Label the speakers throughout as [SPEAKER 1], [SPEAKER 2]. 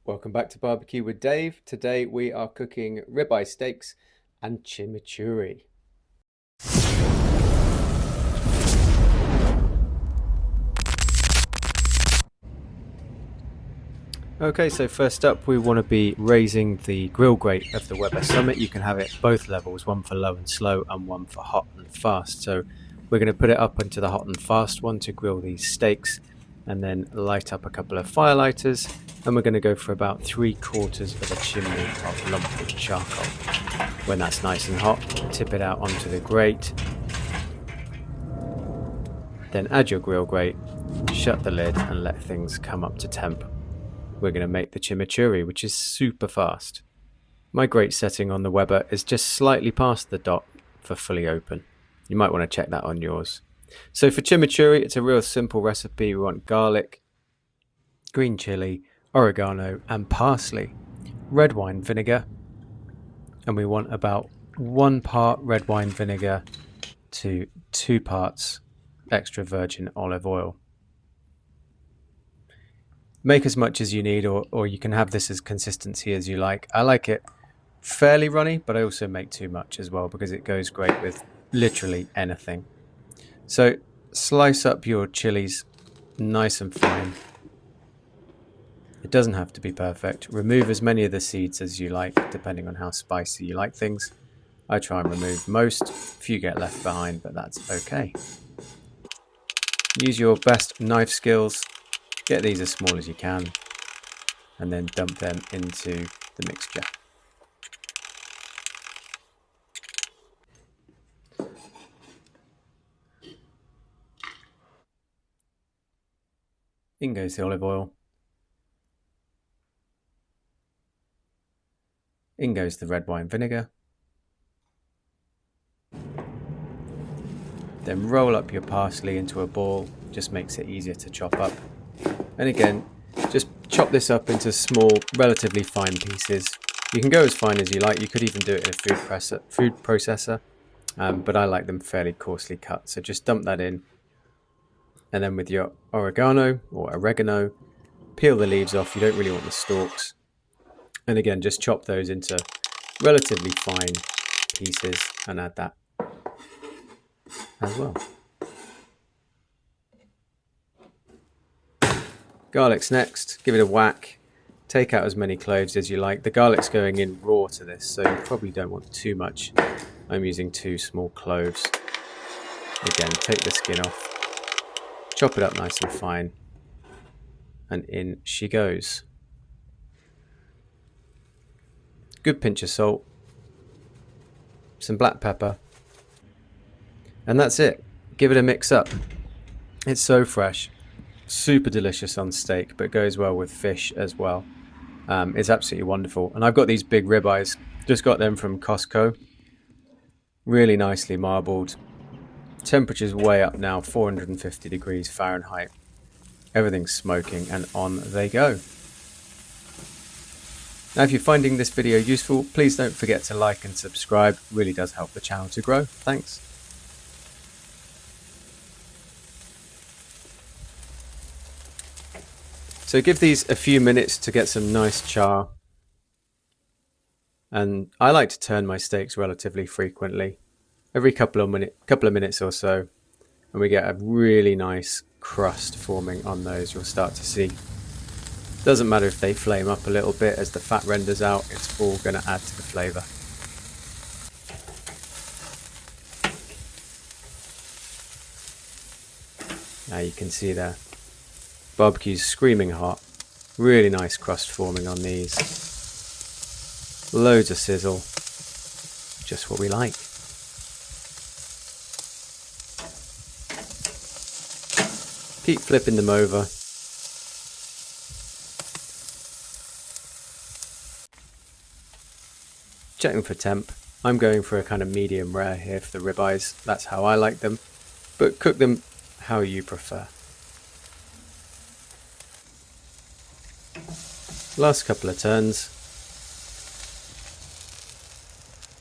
[SPEAKER 1] Welcome back to Barbecue with Dave. Today we are cooking ribeye steaks and chimichurri. Okay, so first up we want to be raising the grill grate of the Weber Summit. You can have it both levels, one for low and slow and one for hot and fast. So we're going to put it up into the hot and fast one to grill these steaks, and then light up a couple of firelighters, and we're going to go for about 3/4 of a chimney of lumpy charcoal. When that's nice and hot, tip it out onto the grate, then add your grill grate, shut the lid and let things come up to temp. We're going to make the chimichurri, which is super fast. My grate setting on the Weber is just slightly past the dot for fully open. You might want to check that on yours. So for chimichurri, it's a real simple recipe. We want garlic, green chili, oregano and parsley, red wine vinegar, and we want about 1 part red wine vinegar to 2 parts extra virgin olive oil. Make as much as you need, or you can have this as consistency as you like. I like it fairly runny, but I also make too much as well because it goes great with literally anything. So slice up your chilies nice and fine. It doesn't have to be perfect. Remove as many of the seeds as you like, depending on how spicy you like things. I try and remove most. A few get left behind, but that's okay. Use your best knife skills. Get these as small as you can, and then dump them into the mixture. In goes the olive oil. In goes the red wine vinegar. Then roll up your parsley into a ball, just makes it easier to chop up. And again, just chop this up into small, relatively fine pieces. You can go as fine as you like. You could even do it in a food processor, but I like them fairly coarsely cut. So just dump that in. And then with your oregano, peel the leaves off. You don't really want the stalks. And again, just chop those into relatively fine pieces and add that as well. Garlic's next. Give it a whack. Take out as many cloves as you like. The garlic's going in raw to this, so you probably don't want too much. I'm using 2 small cloves. Again, take the skin off. Chop it up nice and fine. And in she goes. Good pinch of salt. Some black pepper. And that's it. Give it a mix up. It's so fresh. Super delicious on steak, but goes well with fish as well. It's absolutely wonderful. And I've got these big ribeyes. Just got them from Costco. Really nicely marbled. Temperature's way up now, 450 degrees Fahrenheit. Everything's smoking and on they go. Now if you're finding this video useful, please don't forget to like and subscribe. It really does help the channel to grow. Thanks. So give these a few minutes to get some nice char. And I like to turn my steaks relatively frequently, every couple of minutes or so, and we get a really nice crust forming on those. You'll start to see. Doesn't matter if they flame up a little bit as the fat renders out, it's all going to add to the flavour. Now you can see there. Barbecue's screaming hot. Really nice crust forming on these. Loads of sizzle. Just what we like. Keep flipping them over. Checking for temp. I'm going for a kind of medium rare here for the ribeyes. That's how I like them. But cook them how you prefer. Last couple of turns.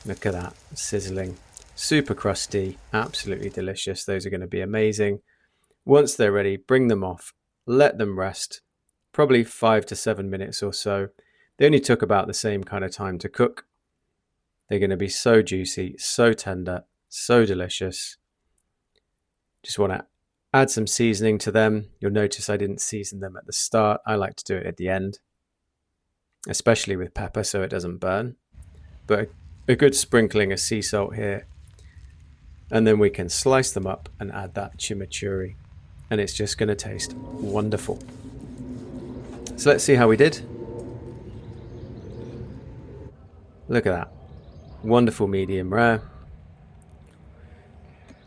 [SPEAKER 1] Look at that, sizzling. Super crusty, absolutely delicious. Those are going to be amazing. Once they're ready, bring them off, let them rest probably 5 to 7 minutes or so. They only took about the same kind of time to cook. They're going to be so juicy, so tender, so delicious. Just want to add some seasoning to them. You'll notice I didn't season them at the start. I like to do it at the end, especially with pepper so it doesn't burn. But a good sprinkling of sea salt here. And then we can slice them up and add that chimichurri. And it's just going to taste wonderful. So let's see how we did. Look at that. Wonderful medium rare.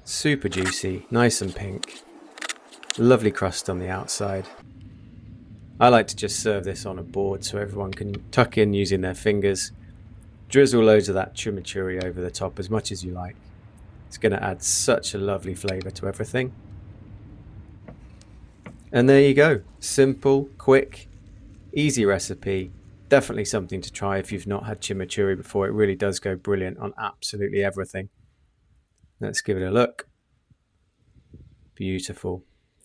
[SPEAKER 1] Super juicy, nice and pink. Lovely crust on the outside. I like to just serve this on a board so everyone can tuck in using their fingers. Drizzle loads of that chimichurri over the top as much as you like. It's going to add such a lovely flavour to everything. And there you go. Simple, quick, easy recipe. Definitely something to try if you've not had chimichurri before. It really does go brilliant on absolutely everything. Let's give it a look. Beautiful.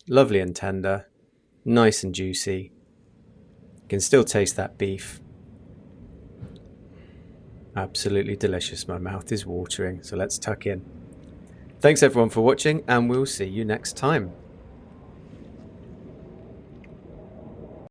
[SPEAKER 1] Lovely and tender. Nice and juicy. You can still taste that beef. Absolutely delicious. My mouth is watering, so let's tuck in. Thanks everyone for watching, and we'll see you next time.